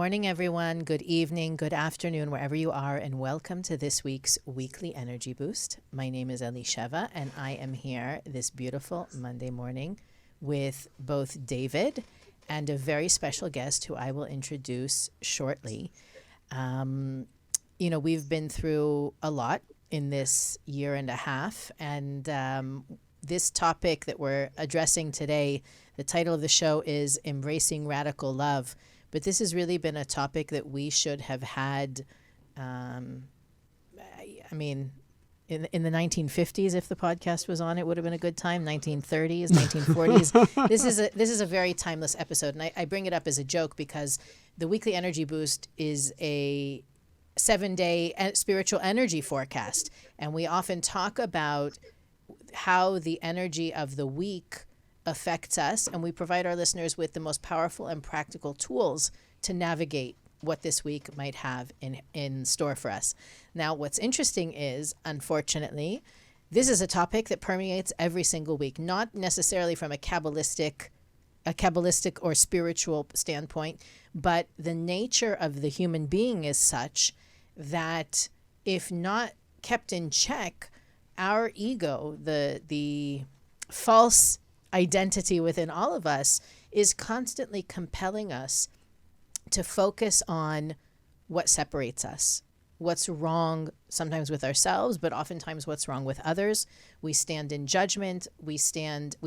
morning, everyone. Good evening, good afternoon, wherever you are, and welcome to this week's Weekly Energy Boost. My name is Elisheva, and I am here this beautiful Monday morning with both David and a very special guest who I will introduce shortly. We've been through a lot in this year and a half, and this topic that we're addressing today, the title of the show is Embracing Radical Love. But this has really been a topic that we should have had, in the 1950s, if the podcast was on, it would have been a good time. 1930s, 1940s. This is a very timeless episode. And I bring it up as a joke because the Weekly Energy Boost is a 7-day spiritual energy forecast. And we often talk about how the energy of the week affects us, and we provide our listeners with the most powerful and practical tools to navigate what this week might have in store for us. Now, what's interesting is, unfortunately, this is a topic that permeates every single week, not necessarily from a Kabbalistic or spiritual standpoint, but the nature of the human being is such that if not kept in check, our ego, the false identity within all of us, is constantly compelling us to focus on what separates us, what's wrong sometimes with ourselves, but oftentimes what's wrong with others. We stand in judgment. We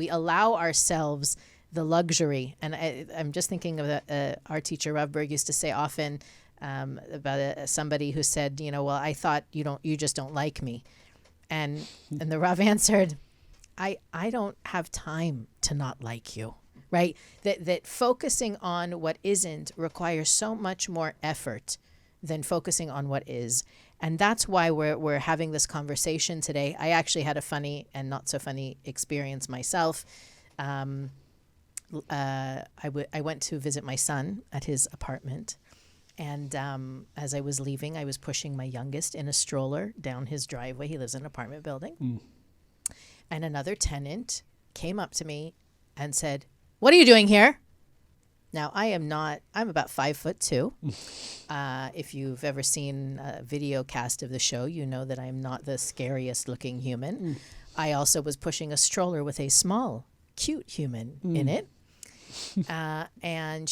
allow ourselves the luxury. And I'm just thinking of our teacher, Rav Berg, used to say often about somebody who said, I thought you just don't like me. And the Rav answered, I don't have time to not like you, right? That focusing on what isn't requires so much more effort than focusing on what is. And that's why we're having this conversation today. I actually had a funny and not so funny experience myself. I went to visit my son at his apartment. And as I was leaving, I was pushing my youngest in a stroller down his driveway. He lives in an apartment building. And another tenant came up to me and said, "What are you doing here?" Now, I'm about 5'2". If you've ever seen a video cast of the show, you know that I'm not the scariest looking human. I also was pushing a stroller with a small, cute human in it. And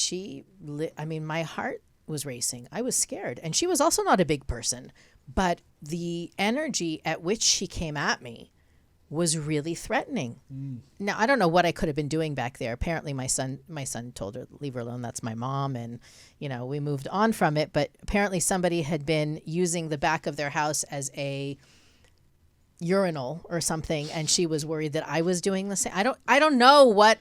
my heart was racing. I was scared. And she was also not a big person. But the energy at which she came at me was really threatening. Now, I don't know what I could have been doing back there. Apparently my son told her, "Leave her alone, that's my mom." And, we moved on from it. But apparently somebody had been using the back of their house as a urinal or something. And she was worried that I was doing the same. I don't know what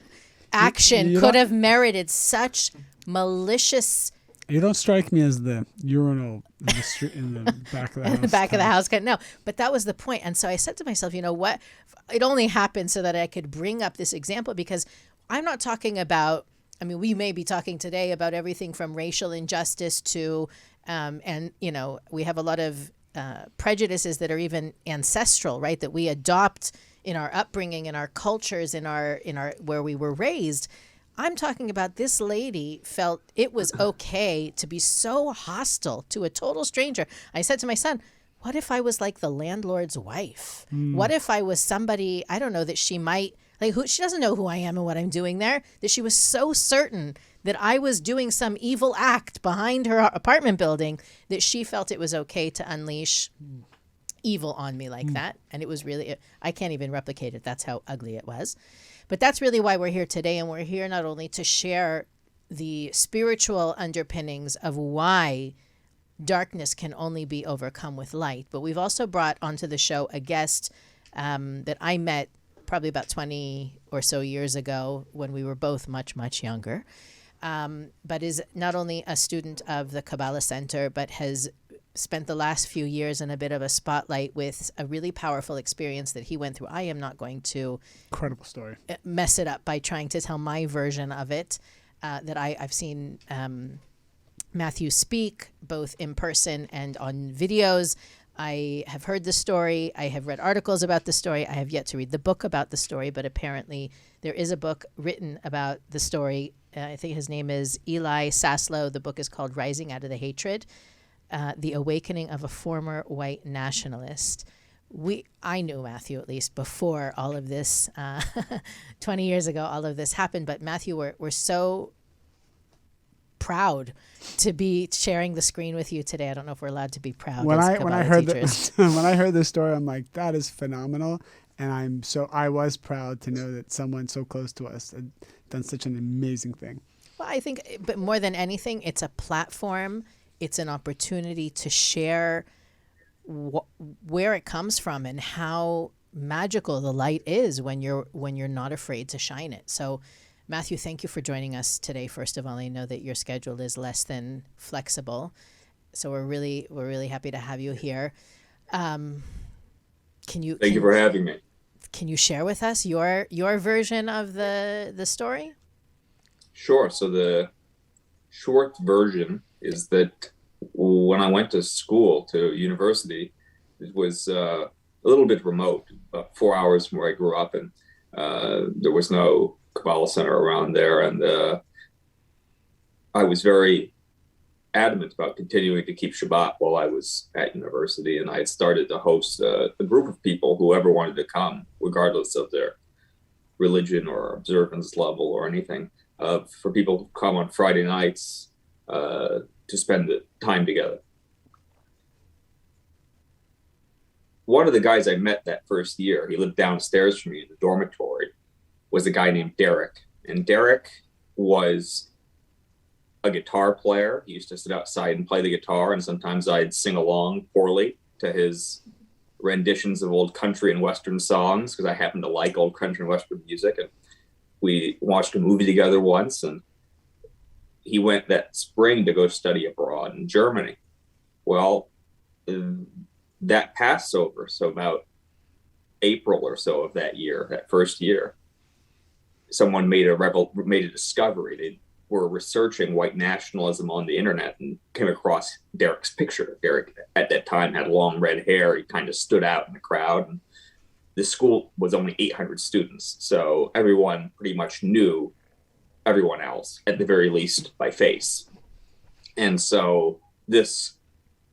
action could have merited such malicious. You don't strike me as the urinal in the back of the house. In the back of the house. No, but that was the point. And so I said to myself, what? It only happened so that I could bring up this example, because I'm not talking about, we may be talking today about everything from racial injustice to, we have a lot of prejudices that are even ancestral, right? That we adopt in our upbringing, in our cultures, in our where we were raised. I'm talking about this lady felt it was okay to be so hostile to a total stranger. I said to my son, what if I was like the landlord's wife? What if I was somebody, I don't know, that she might, she doesn't know who I am and what I'm doing there, that she was so certain that I was doing some evil act behind her apartment building that she felt it was okay to unleash evil on me like that. And it was really, I can't even replicate it. That's how ugly it was. But that's really why we're here today. And we're here not only to share the spiritual underpinnings of why darkness can only be overcome with light, but we've also brought onto the show a guest that I met probably about 20 or so years ago when we were both much, much younger, but is not only a student of the Kabbalah Centre, but has spent the last few years in a bit of a spotlight with a really powerful experience that he went through. I am not going to incredible story mess it up by trying to tell my version of it. That I've seen Matthew speak both in person and on videos. I have heard the story. I have read articles about the story. I have yet to read the book about the story, but apparently there is a book written about the story. I think his name is Eli Saslow. The book is called Rising Out of the Hatred, The Awakening of a Former White Nationalist. I knew Matthew, at least before all of this, 20 years ago, all of this happened. But Matthew, we're so proud to be sharing the screen with you today. I don't know if we're allowed to be proud. When I heard teachers. when I heard this story, I'm like, that is phenomenal, and I was proud to know that someone so close to us had done such an amazing thing. Well, I think, but more than anything, it's a platform. It's an opportunity to share where it comes from and how magical the light is when you're not afraid to shine it. So, Matthew, thank you for joining us today. First of all, I know that your schedule is less than flexible, so we're really happy to have you here. Thank you for having me. Can you share with us your version of the story? Sure. So the short version is that when I went to school, to university, it was a little bit remote, about 4 hours from where I grew up, and there was no Kabbalah Centre around there, and I was very adamant about continuing to keep Shabbat while I was at university, and I had started to host a group of people, whoever wanted to come, regardless of their religion or observance level or anything, for people to come on Friday nights to spend the time together. One of the guys I met that first year, he lived downstairs from me in the dormitory, was a guy named Derek. And Derek was a guitar player. He used to sit outside and play the guitar, and sometimes I'd sing along poorly to his renditions of old country and Western songs, because I happen to like old country and Western music. And we watched a movie together once, and he went that spring to go study abroad in Germany. Well, that Passover, so about April or so of that year, that first year, someone made a discovery. They were researching white nationalism on the internet and came across Derek's picture. Derek at that time had long red hair. He kind of stood out in the crowd. And the school was only 800 students, so everyone pretty much knew everyone else, at the very least by face. And so this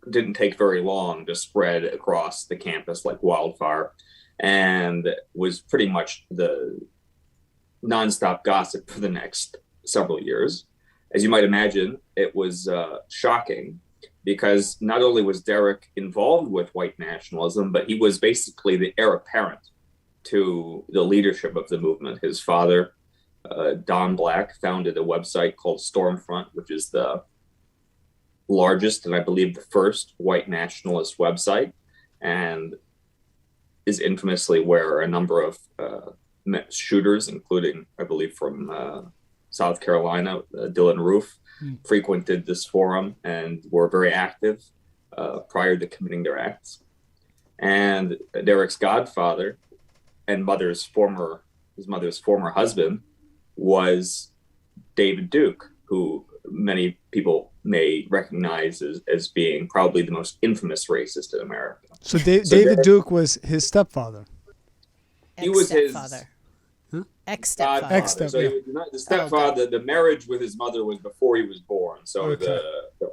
didn't take very long to spread across the campus like wildfire, and was pretty much the nonstop gossip for the next several years. As you might imagine, it was shocking, because not only was Derek involved with white nationalism, but he was basically the heir apparent to the leadership of the movement. His father, Don Black, founded a website called Stormfront, which is the largest and I believe the first white nationalist website, and is infamously where a number of shooters, including, I believe, from South Carolina, Dylan Roof, frequented this forum and were very active prior to committing their acts. And Derek's godfather and his mother's former husband was David Duke, who many people may recognize as being probably the most infamous racist in America. So David Duke was his stepfather. He was his ex-stepfather. So he was not the stepfather. The marriage with his mother was before he was born. So the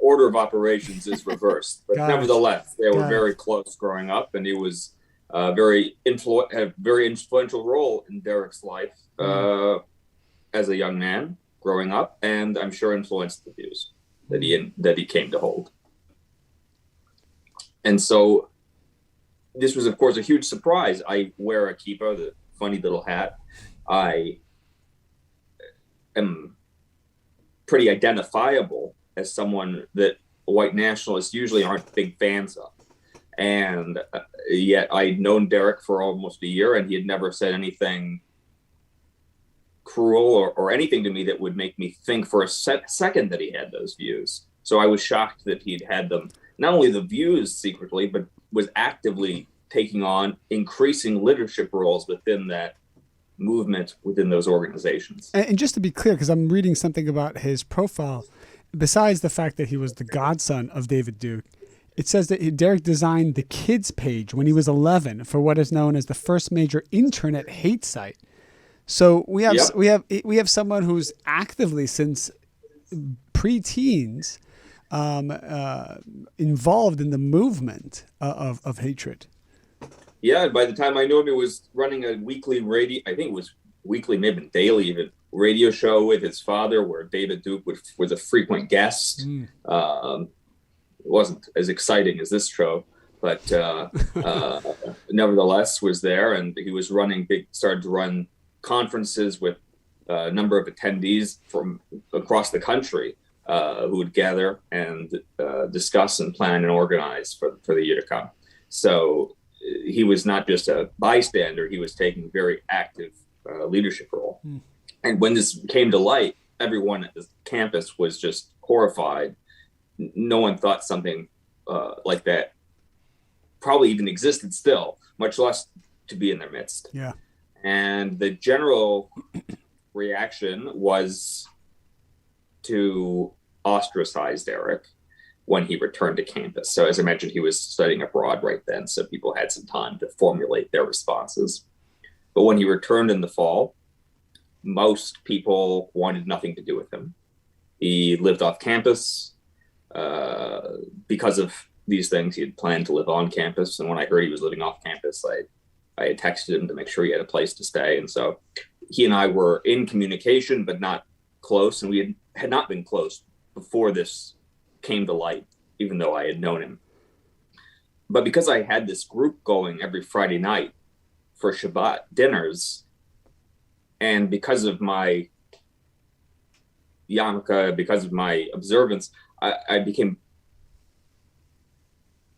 order of operations is reversed. But nevertheless, they were very close growing up, and he was had a very influential role in Derek's life as a young man growing up, and I'm sure influenced the views that he came to hold. And so this was, of course, a huge surprise. I wear a kippah, the funny little hat. I am pretty identifiable as someone that white nationalists usually aren't big fans of. And yet I'd known Derek for almost a year, and he had never said anything cruel or anything to me that would make me think for a second that he had those views. So I was shocked that he'd had them, not only the views secretly, but was actively taking on increasing leadership roles within that movement, within those organizations. And just to be clear, because I'm reading something about his profile, besides the fact that he was the godson of David Duke, it says that Derek designed the kids page when he was 11 for what is known as the first major internet hate site. So we have someone who's actively since pre-teens involved in the movement of hatred. Yeah, by the time I knew him, he was running a weekly radio, I think it was weekly, maybe daily even, radio show with his father where David Duke was a frequent guest. It wasn't as exciting as this show, but nevertheless was there, and he was started to run conferences with a number of attendees from across the country who would gather and discuss and plan and organize for the year to come. So he was not just a bystander, he was taking a very active leadership role. And when this came to light, everyone at the campus was just horrified. No one thought something like that probably even existed still, much less to be in their midst. Yeah. And the general reaction was to ostracize Derek when he returned to campus. So as I mentioned, he was studying abroad right then, so people had some time to formulate their responses. But when he returned in the fall, most people wanted nothing to do with him. He lived off campus. Because of these things, he had planned to live on campus. And when I heard he was living off campus, I had texted him to make sure he had a place to stay. And so he and I were in communication, but not close. And we had not been close before this came to light, even though I had known him. But because I had this group going every Friday night for Shabbat dinners, and because of my yarmulke, because of my observance, I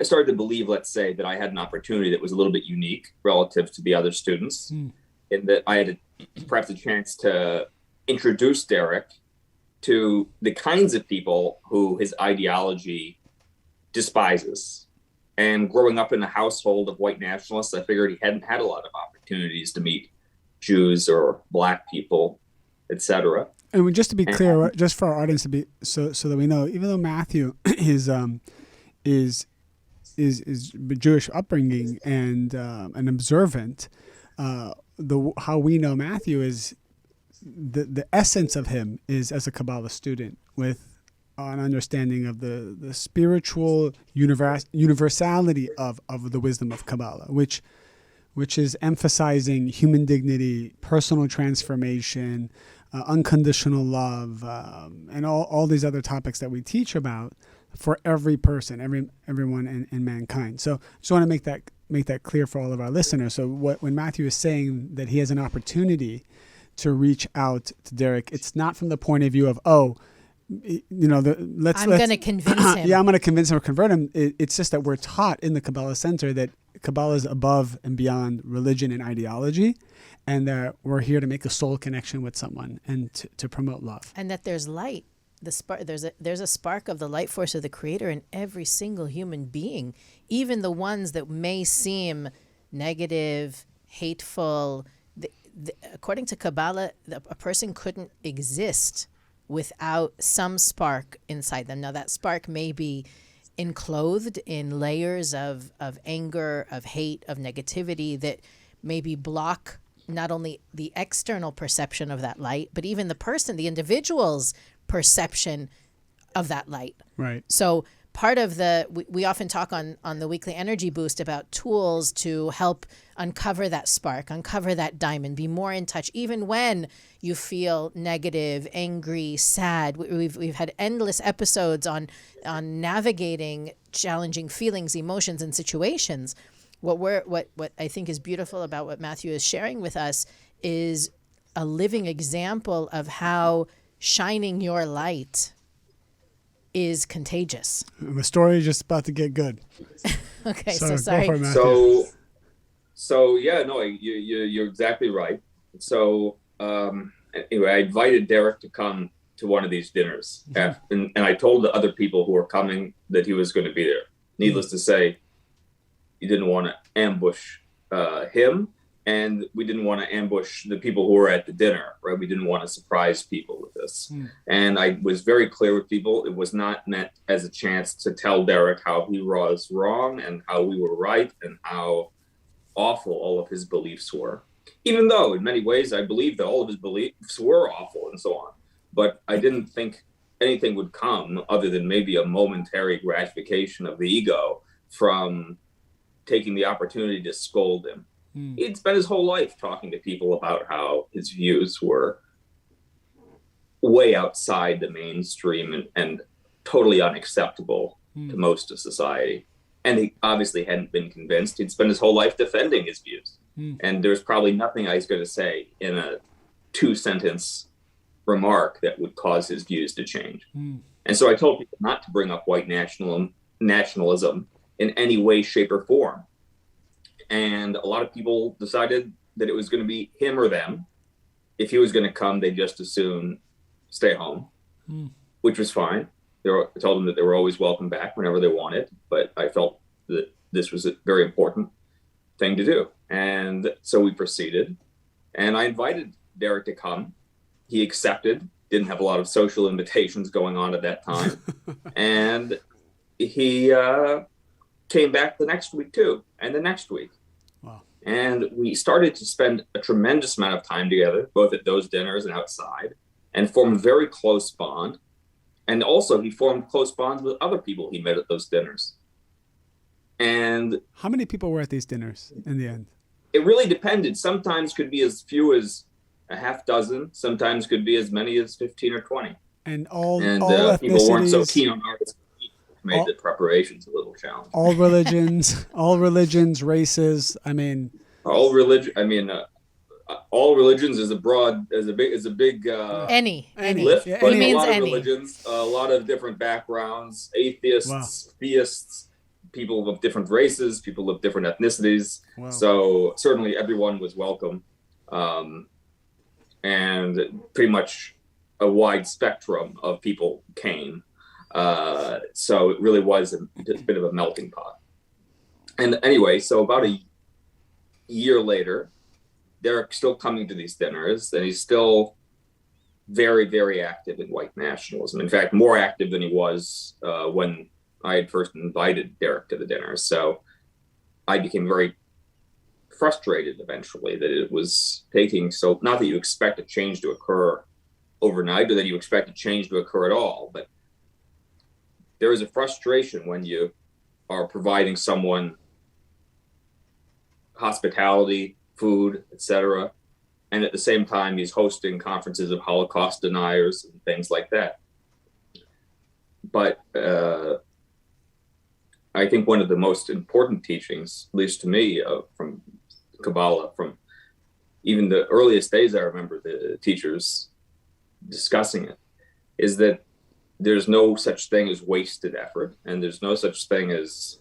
started to believe, let's say, that I had an opportunity that was a little bit unique relative to the other students, in that I had perhaps a chance to introduce Derek to the kinds of people who his ideology despises. And growing up in a household of white nationalists, I figured he hadn't had a lot of opportunities to meet Jews or Black people, etc. And just to be clear, just for our audience to be so that we know, even though Matthew is Jewish upbringing and an observant, how we know Matthew is the essence of him is as a Kabbalah student with an understanding of the spiritual universality of the wisdom of Kabbalah, which is emphasizing human dignity, personal transformation, unconditional love, and all these other topics that we teach about for every person, everyone in mankind. So I just want to make that clear for all of our listeners. So when Matthew is saying that he has an opportunity to reach out to Derek, it's not from the point of view of, I'm going to convince him. Yeah, I'm going to convince him or convert him. It's just that we're taught in the Kabbalah Center that Kabbalah is above and beyond religion and ideology, and that we're here to make a soul connection with someone and to promote love. And that there's light. There's a spark of the light force of the Creator in every single human being, even the ones that may seem negative, hateful. According to Kabbalah, a person couldn't exist without some spark inside them. Now that spark may be enclosed in layers of anger, of hate, of negativity that maybe block not only the external perception of that light, but even the individual's perception of that light. Right. So part of we often talk on the Weekly Energy Boost about tools to help uncover that spark, uncover that diamond, be more in touch, even when you feel negative, angry, sad. We've had endless episodes on navigating challenging feelings, emotions, and situations. What I think is beautiful about what Matthew is sharing with us is a living example of how shining your light is contagious. The story is just about to get good. Okay, so sorry. You're exactly right. So anyway, I invited Derek to come to one of these dinners, and I told the other people who were coming that he was going to be there. Needless to say, he didn't want to ambush him, and we didn't want to ambush the people who were at the dinner, right? We didn't want to surprise people with this. And I was very clear with people. It was not meant as a chance to tell Derek how he was wrong and how we were right and how awful all of his beliefs were. Even though in many ways I believe that all of his beliefs were awful and so on. But I didn't think anything would come other than maybe a momentary gratification of the ego from taking the opportunity to scold him. He'd spent his whole life talking to people about how his views were way outside the mainstream and totally unacceptable to most of society. And he obviously hadn't been convinced. He'd spent his whole life defending his views. And there's probably nothing I was going to say in a 2-sentence remark that would cause his views to change. And so I told people not to bring up white nationalism in any way, shape, or form. And a lot of people decided that it was going to be him or them. If he was going to come, they'd just as soon stay home, which was fine. I told them that they were always welcome back whenever they wanted, but I felt that this was a very important thing to do. And so we proceeded, and I invited Derek to come. He accepted, didn't have a lot of social invitations going on at that time. And he came back the next week too, and the next week. Wow. And we started to spend a tremendous amount of time together, both at those dinners and outside, and formed a very close bond. And also he formed close bonds with other people he met at those dinners. And how many people were at these dinners in the end? It really depended. Sometimes could be as few as a half dozen. Sometimes could be as many as 15 or 20. And all people weren't so ethnicities, keen on artists. Made the preparations a little challenging. All religions, races. I mean, all religions is a big any lift, yeah, but any a lot of any. religions, a lot of different backgrounds, atheists, theists, people of different races, people of different ethnicities. Wow. So certainly everyone was welcome, and pretty much a wide spectrum of people came. So it really was a bit of a melting pot. And anyway, so about a year later, Derek's still coming to these dinners, and he's still very, very active in white nationalism. In fact, more active than he was when I had first invited Derek to the dinner. So I became very frustrated eventually that it was taking so, not that you expect a change to occur overnight or that you expect a change to occur at all, but there is a frustration when you are providing someone hospitality, food, etc., and at the same time he's hosting conferences of Holocaust deniers and things like that. But I think one of the most important teachings, at least to me, from Kabbalah, from even the earliest days I remember the teachers discussing it, is that there's no such thing as wasted effort, and there's no such thing as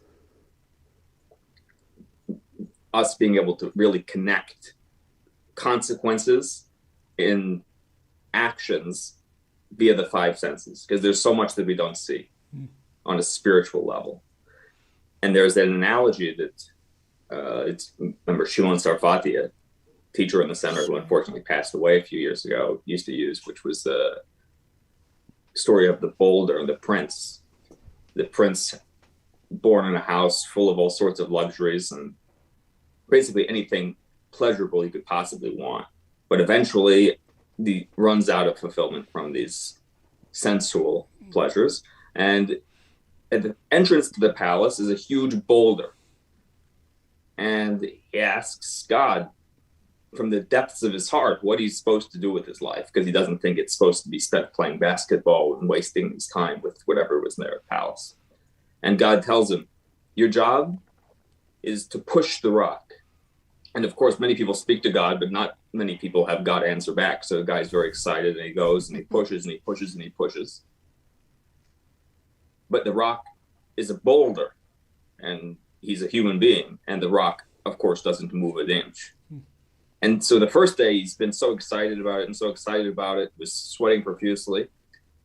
us being able to really connect consequences in actions via the five senses, because there's so much that we don't see on a spiritual level. And there's that analogy that remember Shimon Sarfati, a teacher in the center who unfortunately passed away a few years ago, used to use, which was the story of the boulder and the prince. The prince born in a house full of all sorts of luxuries and basically anything pleasurable he could possibly want. But eventually he runs out of fulfillment from these sensual pleasures. And at the entrance to the palace is a huge boulder. And he asks God from the depths of his heart what he's supposed to do with his life, because he doesn't think it's supposed to be spent playing basketball and wasting his time with whatever was there at the palace. And God tells him, your job is to push the rock. And of course, many people speak to God, but not many people have God answer back. So the guy's very excited, and he goes and he pushes and he pushes and he pushes. But the rock is a boulder, and he's a human being, and the rock, of course, doesn't move an inch. And so the first day he's been so excited about it, was sweating profusely.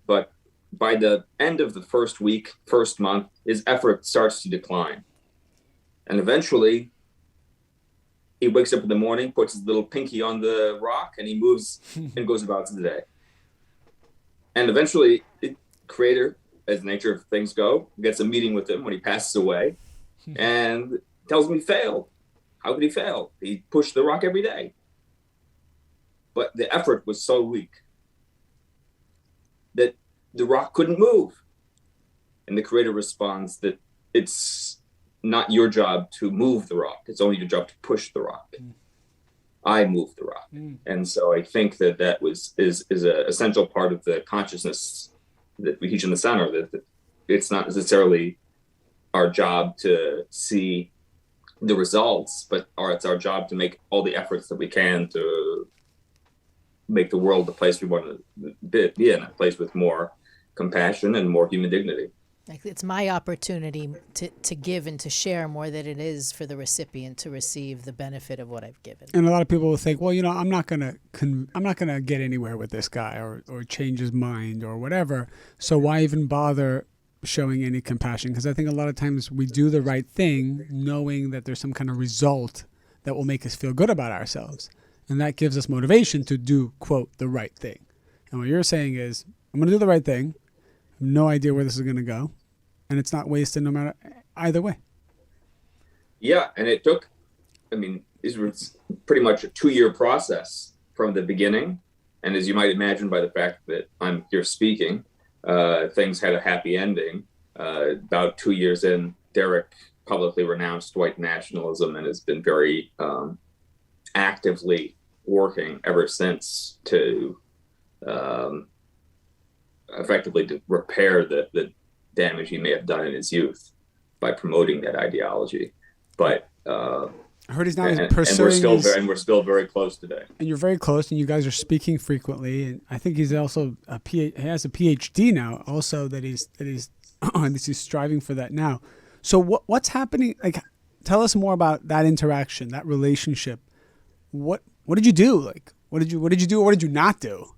But by the end of the first week, first month, his effort starts to decline. And eventually he wakes up in the morning, puts his little pinky on the rock, and he moves and goes about the day. And eventually, the creator, as the nature of things go, gets a meeting with him when he passes away and tells him he failed. How could he fail? He pushed the rock every day. But the effort was so weak that the rock couldn't move. And the creator responds that it's not your job to move the rock. It's only your job to push the rock. I move the rock. And so I think that is an essential part of the consciousness that we teach in the center, that it's not necessarily our job to see the results, but it's our job to make all the efforts that we can to make the world the place we want to be in, a place with more compassion and more human dignity. Like, it's my opportunity to give and to share more than it is for the recipient to receive the benefit of what I've given. And a lot of people will think, well, I'm not gonna get anywhere with this guy or change his mind or whatever. So why even bother showing any compassion? Because I think a lot of times we do the right thing knowing that there's some kind of result that will make us feel good about ourselves. And that gives us motivation to do, quote, the right thing. And what you're saying is, I'm going to do the right thing. I have no idea where this is going to go. And it's not wasted no matter either way. Yeah. And it took, it was pretty much a 2-year process from the beginning. And as you might imagine by the fact that I'm here speaking, things had a happy ending. About 2 years in, Derek publicly renounced white nationalism and has been very actively working ever since to effectively to repair the damage he may have done in his youth by promoting that ideology. But I heard he's now pursuing and we're still very close today. And you're very close, and you guys are speaking frequently. And I think he's also he has a PhD now, also that he's he's striving for that now. So what's happening? Like, tell us more about that interaction, that relationship. What did you do? Like, what did you do? Or what did you not do?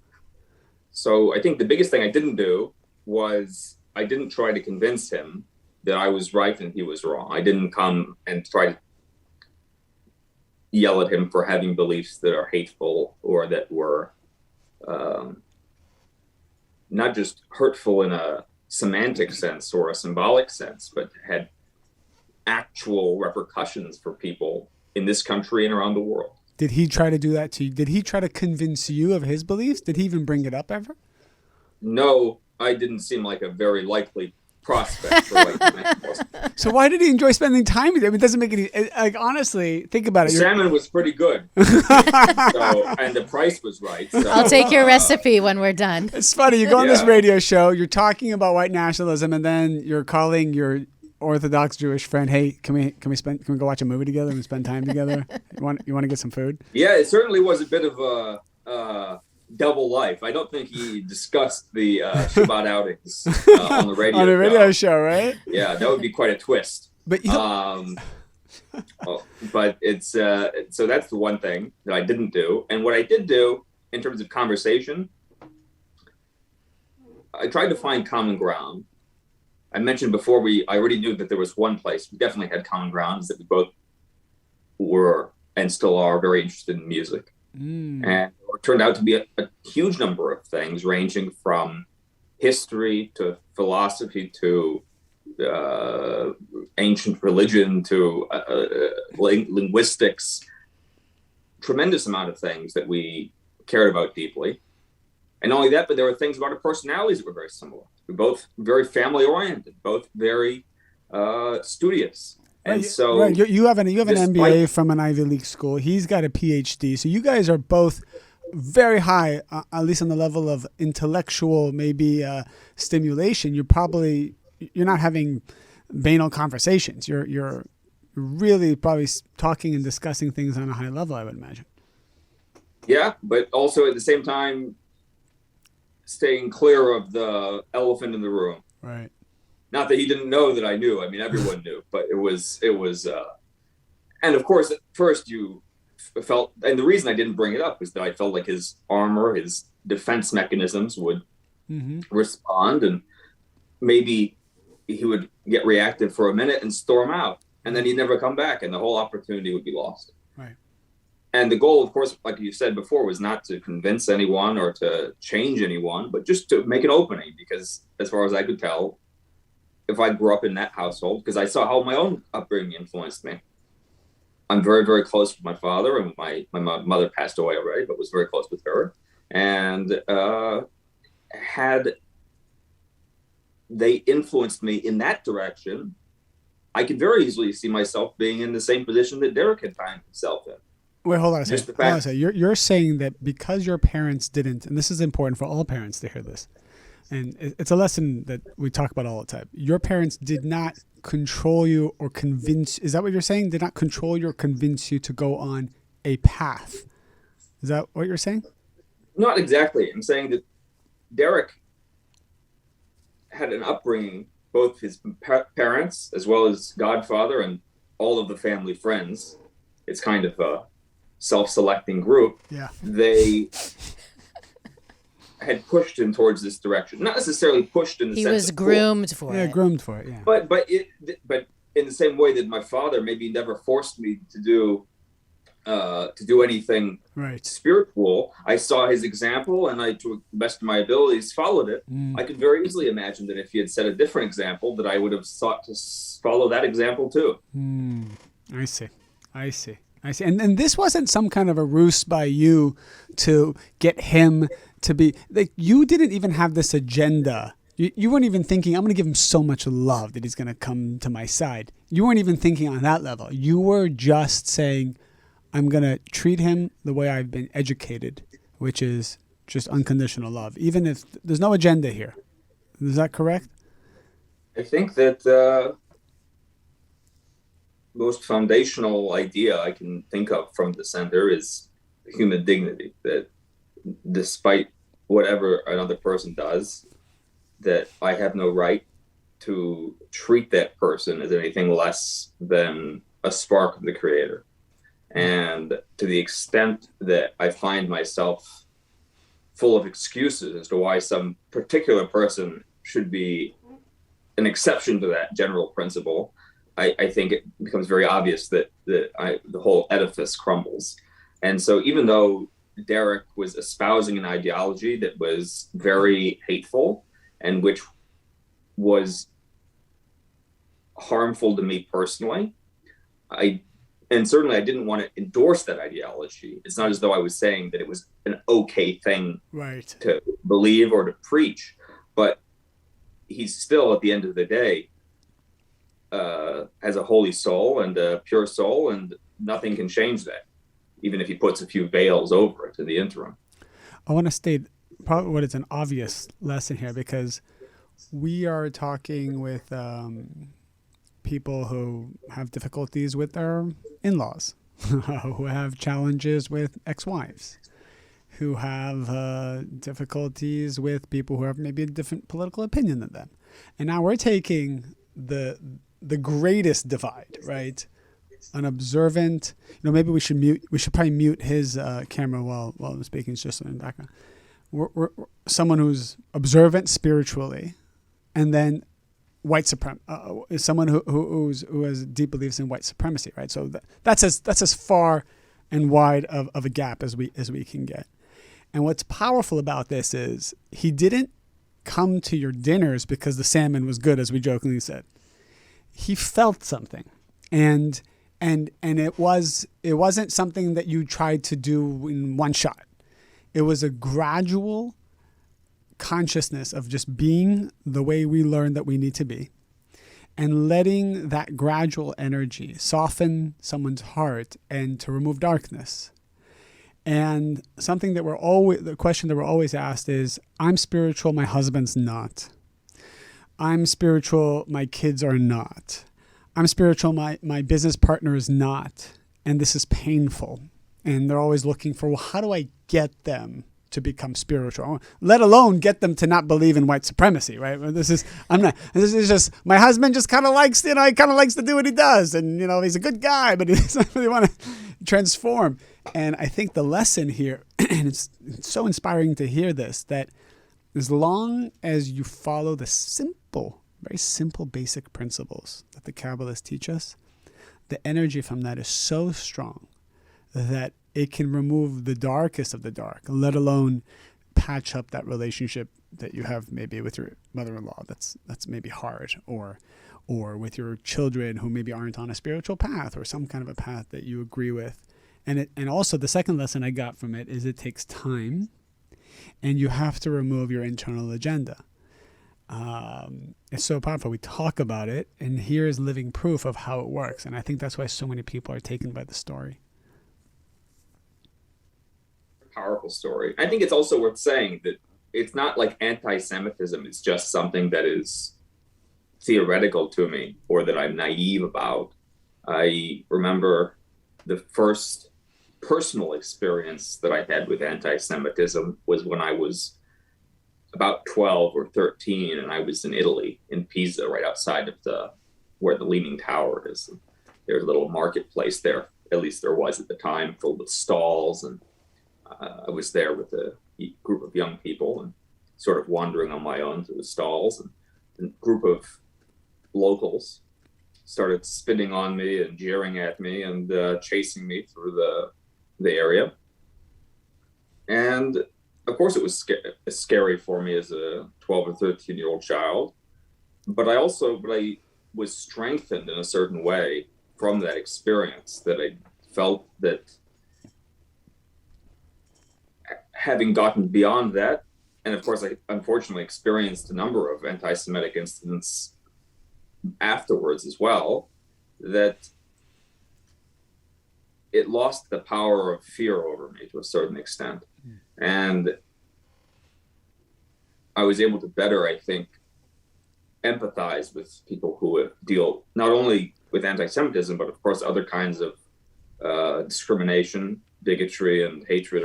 So I think the biggest thing I didn't do was I didn't try to convince him that I was right and he was wrong. I didn't come and try to yell at him for having beliefs that are hateful or that were not just hurtful in a semantic sense or a symbolic sense, but had actual repercussions for people in this country and around the world. Did he try to do that to you? Did he try to convince you of his beliefs? Did he even bring it up ever? No, I didn't seem like a very likely prospect for So why did he enjoy spending time with you? I mean, it doesn't make any, like, honestly, think about it. The salmon was pretty good. And the price was right. So. I'll take your recipe when we're done. It's funny. You go on this radio show, you're talking about white nationalism, and then you're calling your Orthodox Jewish friend, hey, can we go watch a movie together and spend time together? You want to get some food? Yeah, it certainly was a bit of a double life. I don't think he discussed the Shabbat outings on the radio. On the radio show, right? Yeah, that would be quite a twist. But but it's so that's the one thing that I didn't do. And what I did do in terms of conversation, I tried to find common ground. I mentioned before I already knew that there was one place we definitely had common ground, is that we both were and still are very interested in music. And it turned out to be a huge number of things, ranging from history to philosophy to ancient religion to linguistics. Tremendous amount of things that we cared about deeply. And not only that, but there were things about our personalities that were very similar. We're both very family oriented, both very studious. And so you have an MBA from an Ivy League school. He's got a PhD. So you guys are both very high, at least on the level of intellectual, maybe stimulation. You're not having banal conversations. You're really probably talking and discussing things on a high level, I would imagine. Yeah, but also at the same time, staying clear of the elephant in the room. Right. Not that he didn't know that I knew. I mean, everyone knew, but it was, and of course, at first you felt, and the reason I didn't bring it up was that I felt like his armor, his defense mechanisms would respond, and maybe he would get reactive for a minute and storm out, and then he'd never come back, and the whole opportunity would be lost. Right. And the goal, of course, like you said before, was not to convince anyone or to change anyone, but just to make an opening. Because as far as I could tell, if I grew up in that household, because I saw how my own upbringing influenced me. I'm very, very close with my father, and my mother passed away already, but was very close with her. And had they influenced me in that direction, I could very easily see myself being in the same position that Derek had found himself in. Wait, hold on a second. You're saying that because your parents didn't, and this is important for all parents to hear this, and it's a lesson that we talk about all the time. Your parents did not control you or convince. Is that what you're saying? Did not control you or convince you to go on a path. Is that what you're saying? Not exactly. I'm saying that Derek had an upbringing, both his parents as well as Godfather and all of the family friends. It's kind of a self-selecting group. Yeah. They had pushed him towards this direction. Not necessarily pushed in the sense he was groomed for it. Yeah, groomed for it. Yeah. But in the same way that my father maybe never forced me to do anything right. spiritual, I saw his example and I, to the best of my abilities, followed it. I could very easily imagine that if he had set a different example, that I would have sought to follow that example too. I see. And this wasn't some kind of a ruse by you to get him to be like, you didn't even have this agenda. You weren't even thinking, I'm going to give him so much love that he's going to come to my side. You weren't even thinking on that level. You were just saying, I'm going to treat him the way I've been educated, which is just unconditional love, even if there's no agenda here. Is that correct? I think that the most foundational idea I can think of from the center is human dignity, that despite whatever another person does, that I have no right to treat that person as anything less than a spark of the Creator. And to the extent that I find myself full of excuses as to why some particular person should be an exception to that general principle, I think it becomes very obvious that the whole edifice crumbles. And so even though Derek was espousing an ideology that was very hateful and which was harmful to me personally, and certainly I didn't want to endorse that ideology. It's not as though I was saying that it was an okay thing right. to believe or to preach, but he's still, at the end of the day, has a holy soul and a pure soul, and nothing can change that, even if he puts a few veils over it in the interim. I want to state probably what is an obvious lesson here, because we are talking with people who have difficulties with their in-laws, who have challenges with ex-wives, who have difficulties with people who have maybe a different political opinion than them. And now we're taking the greatest divide, right? An observant, maybe we should probably mute his camera while I'm speaking. It's just in the background. We're someone who's observant spiritually, and then white is someone who has deep beliefs in white supremacy, right? So that's as far and wide of a gap as we can get. And what's powerful about this is he didn't come to your dinners because the salmon was good, as we jokingly said. He felt something, and it wasn't something that you tried to do in one shot. It was a gradual consciousness of just being the way we learned that we need to be, and letting that gradual energy soften someone's heart and to remove darkness. And something that the question that we're always asked is, I'm spiritual, my husband's not. I'm spiritual, my kids are not. I'm spiritual, my business partner is not. And this is painful. And they're always looking for, well, how do I get them to become spiritual? Let alone get them to not believe in white supremacy, right? This is just, my husband just kind of likes, he kind of likes to do what he does. And, he's a good guy, but he doesn't really want to transform. And I think the lesson here, and it's so inspiring to hear this, that as long as you follow the very simple basic principles that the Kabbalists teach us, the energy from that is so strong that it can remove the darkest of the dark, let alone patch up that relationship that you have maybe with your mother-in-law that's maybe hard, or with your children who maybe aren't on a spiritual path or some kind of a path that you agree with. And also the second lesson I got from it is it takes time, and you have to remove your internal agenda. It's so powerful. We talk about it, and here's living proof of how it works. And I think that's why so many people are taken by the story. Powerful story. I think it's also worth saying that it's not like anti-Semitism is just something that is theoretical to me or that I'm naive about. I remember the first personal experience that I had with anti-Semitism was when I was about 12 or 13, and I was in Italy, in Pisa, right outside of where the Leaning Tower is. There's a little marketplace there, at least there was at the time, filled with stalls, and I was there with a group of young people and sort of wandering on my own through the stalls, and a group of locals started spitting on me and jeering at me and chasing me through the area. And of course it was scary for me as a 12 or 13-year-old child, but I was strengthened in a certain way from that experience, that I felt that having gotten beyond that, and of course I unfortunately experienced a number of anti-Semitic incidents afterwards as well, that it lost the power of fear over me to a certain extent. And I was able to better, I think, empathize with people who deal not only with anti-Semitism, but of course other kinds of discrimination, bigotry, and hatred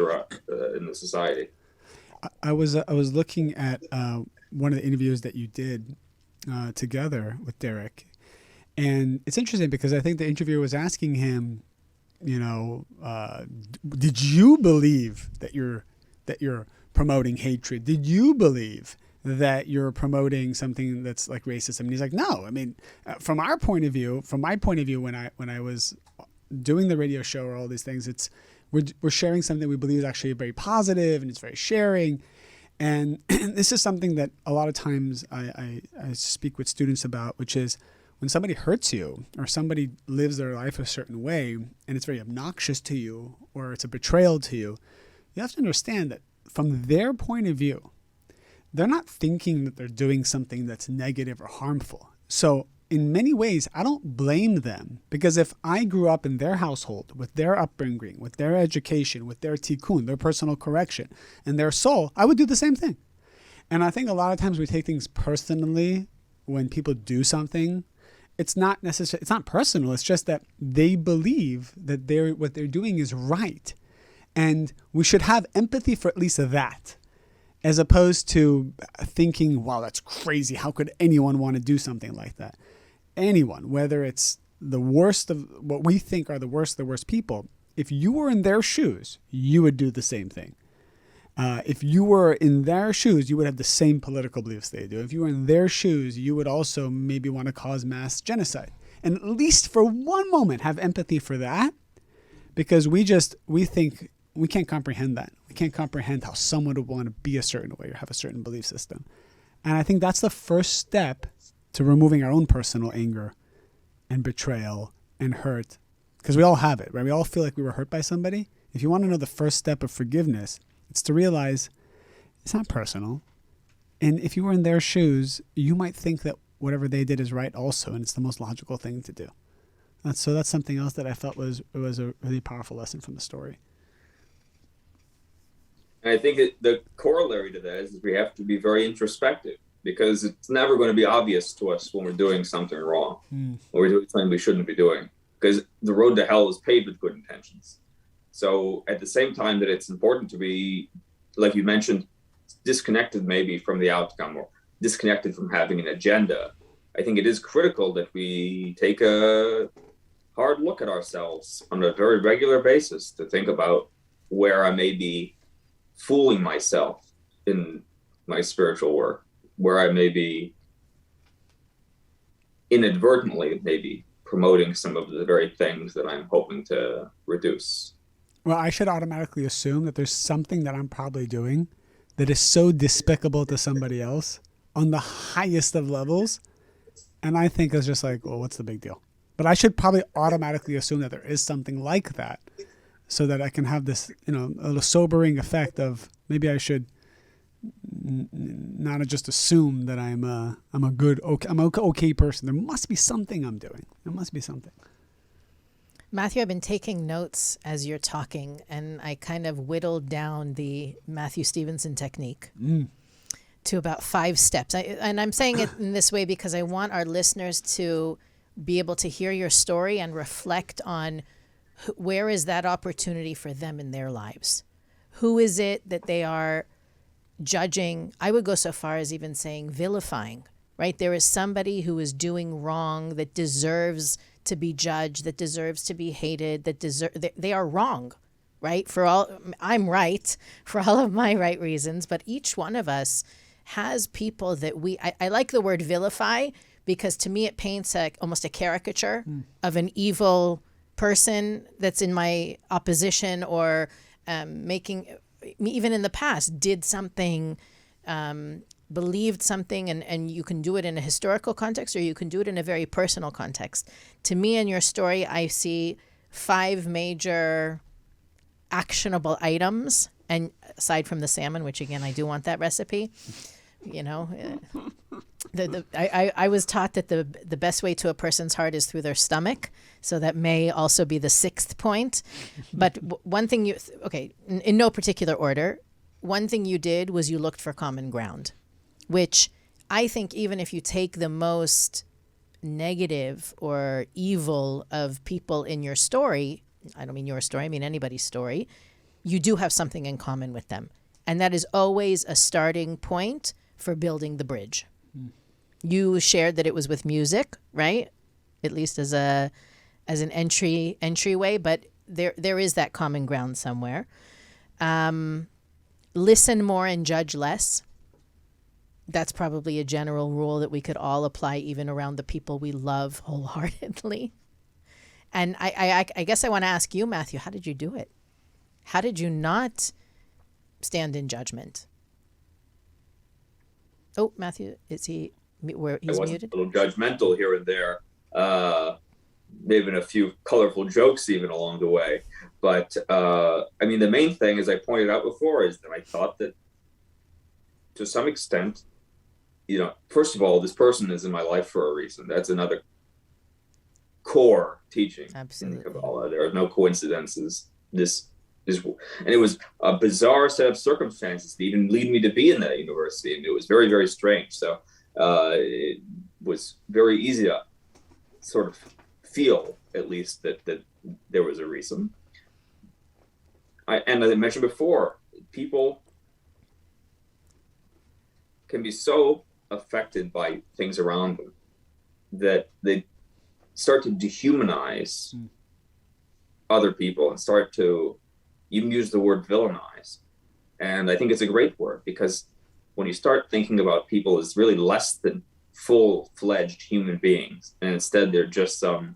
in the society. I was looking at one of the interviews that you did together with Derek, and it's interesting because I think the interviewer was asking him, did you believe that you're promoting hatred? Did you believe that you're promoting something that's like racism? And he's like, no. I mean, from my point of view, when I was doing the radio show or all these things, we're sharing something we believe is actually very positive, and it's very sharing. And this is something that a lot of times I speak with students about, which is when somebody hurts you or somebody lives their life a certain way and it's very obnoxious to you or it's a betrayal to you, you have to understand that from their point of view, they're not thinking that they're doing something that's negative or harmful. So in many ways, I don't blame them, because if I grew up in their household with their upbringing, with their education, with their tikkun, their personal correction, and their soul, I would do the same thing. And I think a lot of times we take things personally when people do something. It's not necessarily, it's not personal. It's just that they believe that what they're doing is right. And we should have empathy for at least that, as opposed to thinking, wow, that's crazy. How could anyone want to do something like that? Anyone, whether it's the worst of what we think are the worst people, if you were in their shoes, you would do the same thing. If you were in their shoes, you would have the same political beliefs they do. If you were in their shoes, you would also maybe want to cause mass genocide. And at least for one moment, have empathy for that, because we think we can't comprehend that. We can't comprehend how someone would want to be a certain way or have a certain belief system. And I think that's the first step to removing our own personal anger and betrayal and hurt, because we all have it, right? We all feel like we were hurt by somebody. If you want to know the first step of forgiveness, it's to realize it's not personal. And if you were in their shoes, you might think that whatever they did is right also, and it's the most logical thing to do. So that's something else that I felt was a really powerful lesson from the story. And I think the corollary to that is we have to be very introspective, because it's never going to be obvious to us when we're doing something wrong, or we're doing something we shouldn't be doing, because the road to hell is paved with good intentions. So at the same time that it's important to be, like you mentioned, disconnected maybe from the outcome or disconnected from having an agenda, I think it is critical that we take a hard look at ourselves on a very regular basis to think about where I may be fooling myself in my spiritual work, where I may be inadvertently maybe promoting some of the very things that I'm hoping to reduce. Well, I should automatically assume that there's something that I'm probably doing that is so despicable to somebody else on the highest of levels. And I think it's just like, well, what's the big deal? But I should probably automatically assume that there is something like that so that I can have this, a little sobering effect of maybe I should not just assume that I'm a good, okay person. There must be something I'm doing. There must be something. Matthew, I've been taking notes as you're talking, and I kind of whittled down the Matthew Stevenson technique to about 5 steps. And I'm saying it in this way because I want our listeners to be able to hear your story and reflect on where is that opportunity for them in their lives. Who is it that they are judging? I would go so far as even saying vilifying, right? There is somebody who is doing wrong that deserves to be judged, that deserves to be hated, they are wrong, right? I'm right for all of my right reasons, but each one of us has people that I like the word vilify because to me it paints almost a caricature of an evil person that's in my opposition or even in the past did something, believed something, and you can do it in a historical context or you can do it in a very personal context. To me, in your story, I see 5 major actionable items, and aside from the salmon, which again, I do want that recipe, I was taught that the best way to a person's heart is through their stomach. So that may also be the 6th point. But one thing in no particular order, one thing you did was you looked for common ground, which I think even if you take the most negative or evil of people in your story, I don't mean your story, I mean anybody's story, you do have something in common with them. And that is always a starting point for building the bridge. You shared that it was with music, right? At least as an entryway, but there is that common ground somewhere. Listen more and judge less. That's probably a general rule that we could all apply even around the people we love wholeheartedly. And I guess I want to ask you, Matthew, how did you do it? How did you not stand in judgment? Oh, Matthew, is he where he's muted? A little judgmental here and there. Maybe a few colorful jokes even along the way. But the main thing, as I pointed out before, is that I thought that to some extent, first of all, this person is in my life for a reason. That's another core teaching in Kabbalah. There are no coincidences. And it was a bizarre set of circumstances that even lead me to be in that university. And it was very, very strange. So it was very easy to sort of feel, at least, that there was a reason. And as I mentioned before, people can be so affected by things around them that they start to dehumanize other people and start to even use the word villainize. And I think it's a great word because when you start thinking about people as really less than full-fledged human beings, and instead they're just some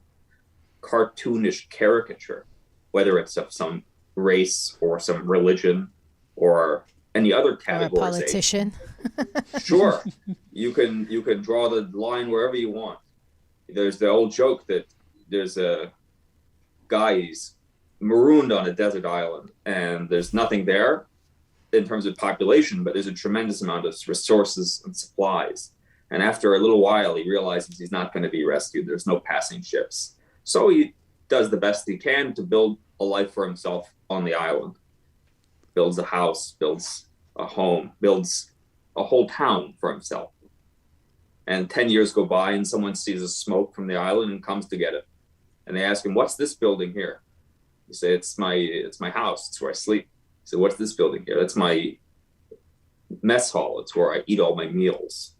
cartoonish caricature, whether it's of some race or some religion or any other categorization. Or a politician. Sure. You can draw the line wherever you want. There's the old joke that there's a guy, he's marooned on a desert island and there's nothing there in terms of population, but there's a tremendous amount of resources and supplies. And after a little while, he realizes he's not going to be rescued. There's no passing ships. So he does the best he can to build a life for himself on the island. Builds a house, builds a home, builds a whole town for himself. And 10 years go by and someone sees a smoke from the island and comes to get it. And they ask him, "What's this building here?" You say, it's my house. It's where I sleep. He said, "What's this building here?" "That's my mess hall. It's where I eat all my meals."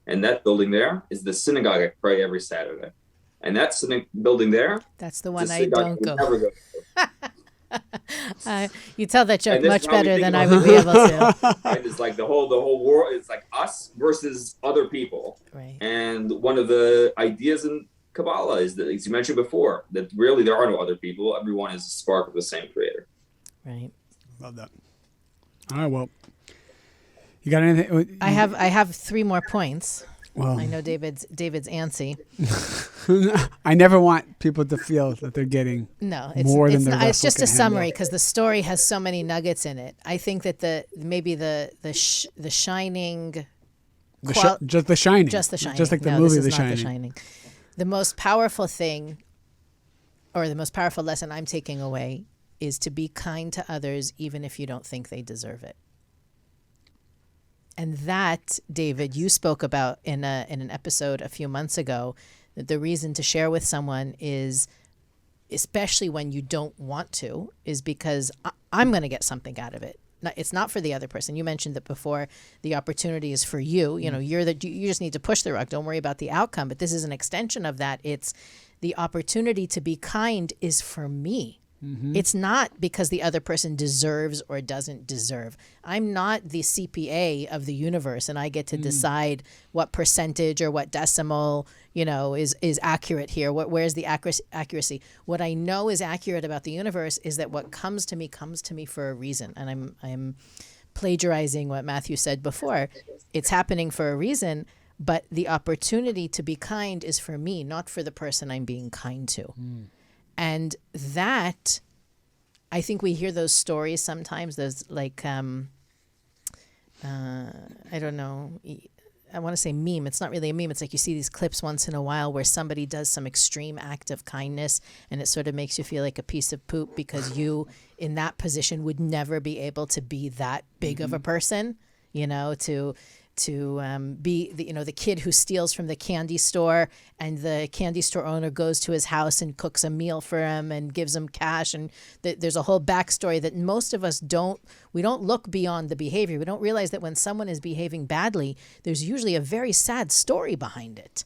And that building there is the synagogue I pray every Saturday. And that building there, that's the one I don't go. Never go to. You tell that joke much better than I would be able to. And it's like the whole world. It's like us versus other people. Right. And one of the ideas in Kabbalah is that, as you mentioned before, that really there are no other people. Everyone is a spark of the same creator. Right. Love that. All right. Well, you got anything? I have 3 more points. Well, I know David's antsy. I never want people to feel that they're getting more than their it's just a vessel can summary handle. because the story has so many nuggets in it. I think that the shining, Just The Shining. just the shining, Just like the no, movie this is The not Shining. The Shining. The most powerful thing, or the most powerful lesson I'm taking away, is to be kind to others even if you don't think they deserve it. And that, David, you spoke about in an episode a few months ago, that the reason to share with someone is, especially when you don't want to, is because I'm going to get something out of it. It's not for the other person. You mentioned that before. The opportunity is for you. You know, you just need to push the rug. Don't worry about the outcome. But this is an extension of that. It's the opportunity to be kind is for me. Mm-hmm. It's not because the other person deserves or doesn't deserve. I'm not the CPA of the universe, and I get to decide what percentage or what decimal, is accurate here. Where's the accuracy? What I know is accurate about the universe is that what comes to me for a reason. And I'm plagiarizing what Matthew said before. It's happening for a reason, but the opportunity to be kind is for me, not for the person I'm being kind to. And that, I think we hear those stories sometimes. There's like, I don't know, I want to say meme. It's not really a meme. It's like you see these clips once in a while where somebody does some extreme act of kindness and it sort of makes you feel like a piece of poop because you, in that position, would never be able to be that big of a person, to be the kid who steals from the candy store and the candy store owner goes to his house and cooks a meal for him and gives him cash. And there's a whole backstory that most of us don't look beyond the behavior. We don't realize that when someone is behaving badly, there's usually a very sad story behind it.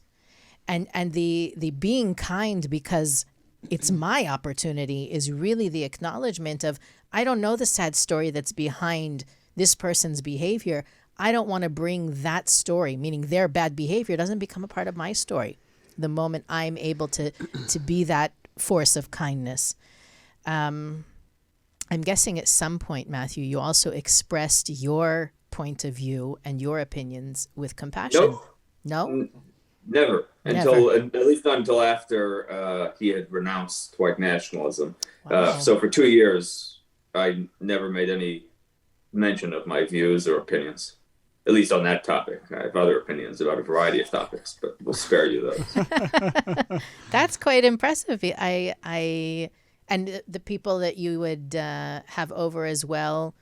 And the being kind because it's my opportunity is really the acknowledgement of, I don't know the sad story that's behind this person's behavior. I don't want to bring that story, meaning their bad behavior, doesn't become a part of my story the moment I'm able to be that force of kindness. I'm guessing at some point, Matthew, you also expressed your point of view and your opinions with compassion. Nope. No? Never. At least not until after he had renounced white nationalism. Wow. So for 2 years, I never made any mention of my views or opinions. At least on that topic. I have other opinions about a variety of topics, but we'll spare you those. That's quite impressive. And the people that you would have over as well.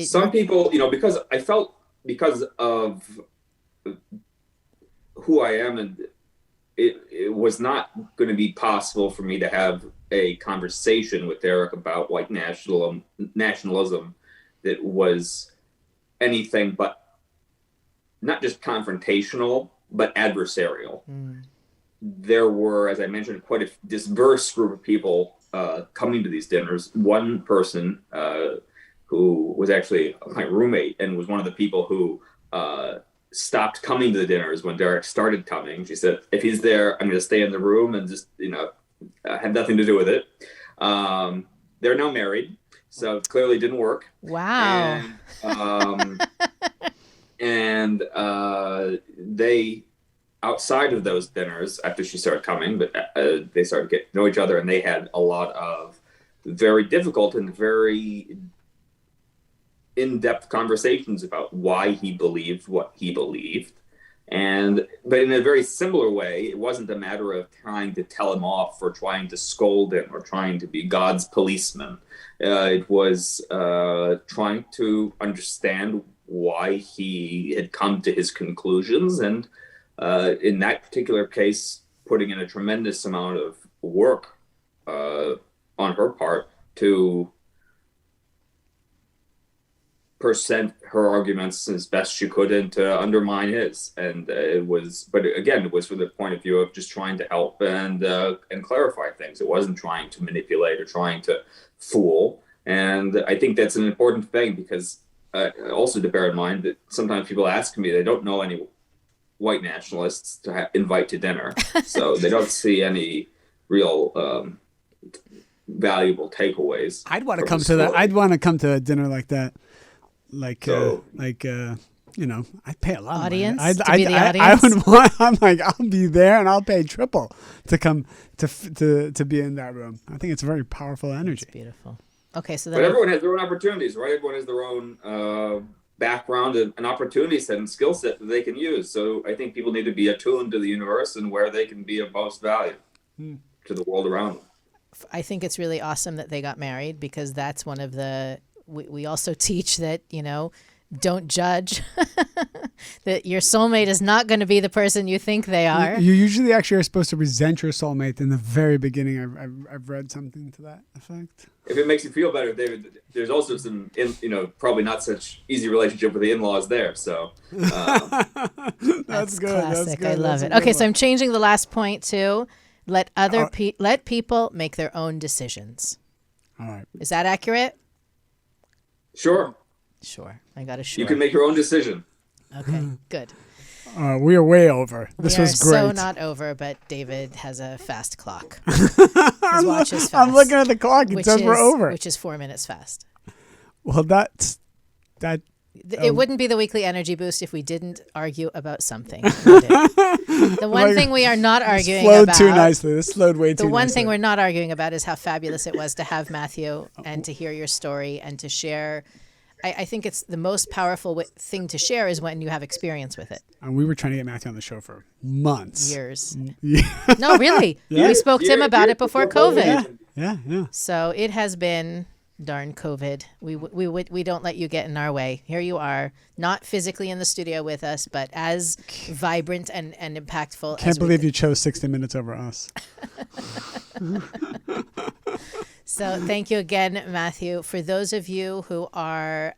Some people, because I felt because of who I am, and it was not going to be possible for me to have a conversation with Derek about white nationalism that was anything but not just confrontational, but adversarial. There were, as I mentioned, quite a diverse group of people coming to these dinners. One person who was actually my roommate and was one of the people who stopped coming to the dinners when Derek started coming. She said, if he's there, I'm going to stay in the room and just, have nothing to do with it. They're now married. So it clearly didn't work. Wow. And they, outside of those dinners, after she started coming, but they started getting to know each other, and they had a lot of very difficult and very in-depth conversations about why he believed what he believed. But in a very similar way, it wasn't a matter of trying to tell him off or trying to scold him or trying to be God's policeman. It was trying to understand why he had come to his conclusions, and in that particular case, putting in a tremendous amount of work on her part to present her arguments as best she could and to undermine his. And it was from the point of view of just trying to help and clarify things. It wasn't trying to manipulate or trying to fool. And I think that's an important thing, because also to bear in mind that sometimes people ask me, they don't know any white nationalists to invite to dinner. So they don't see any real valuable takeaways. I'd want to from come the to that. story. I'd want to come to a dinner like that. So- I'd pay a lot Audience? of money. To be the I audience? would want. I'm like, I'll be there and I'll pay triple to come to be in that room. I think it's a very powerful energy. It's beautiful. Okay, so But then everyone has their own opportunities, right? Everyone has their own background and opportunity set and skill set that they can use. So I think people need to be attuned to the universe and where they can be of most value to the world around them. I think it's really awesome that they got married, because that's one of the, we also teach that, don't judge, that your soulmate is not going to be the person you think they are. You usually actually are supposed to resent your soulmate in the very beginning. I've read something to that effect. If it makes you feel better, David, there's also some, probably not such easy relationship with the in-laws there. So That's good. Classic. That's good. I love That's a it. good Okay, so one. I'm changing the last point to let people make their own decisions. All right. Is that accurate? sure, Sure. I got a sure. you can make your own decision. Okay, good. We are way over. This we was are great. so not over, but David has a fast clock. His watch is fast. I'm looking at the clock. It which says we're is- over. Which is 4 minutes fast. Well, that. It wouldn't be the weekly energy boost if we didn't argue about something. would it? The one thing we are not arguing flowed about. too nicely. This flowed way too The one nicely. thing we're not arguing about is how fabulous it was to have Matthew and to hear your story and to share. I think it's the most powerful thing to share is when you have experience with it. And we were trying to get Matthew on the show for months. Years. Yeah. No, really. Yeah. We spoke to him about it before COVID. Yeah. So it has been darn COVID. We don't let you get in our way. Here you are, not physically in the studio with us, but as vibrant and impactful. Can't believe you chose 60 Minutes over us. So thank you again, Matthew. For those of you who are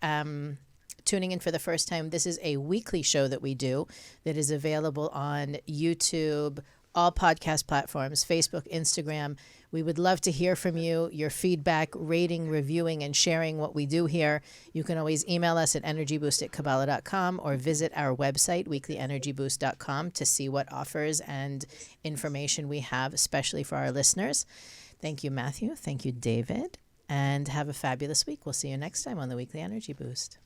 tuning in for the first time, this is a weekly show that we do that is available on YouTube, all podcast platforms, Facebook, Instagram. We would love to hear from you, your feedback, rating, reviewing, and sharing what we do here. You can always email us at energyboost@kabbalah.com or visit our website, weeklyenergyboost.com, to see what offers and information we have, especially for our listeners. Thank you, Matthew. Thank you, David. And have a fabulous week. We'll see you next time on the Weekly Energy Boost.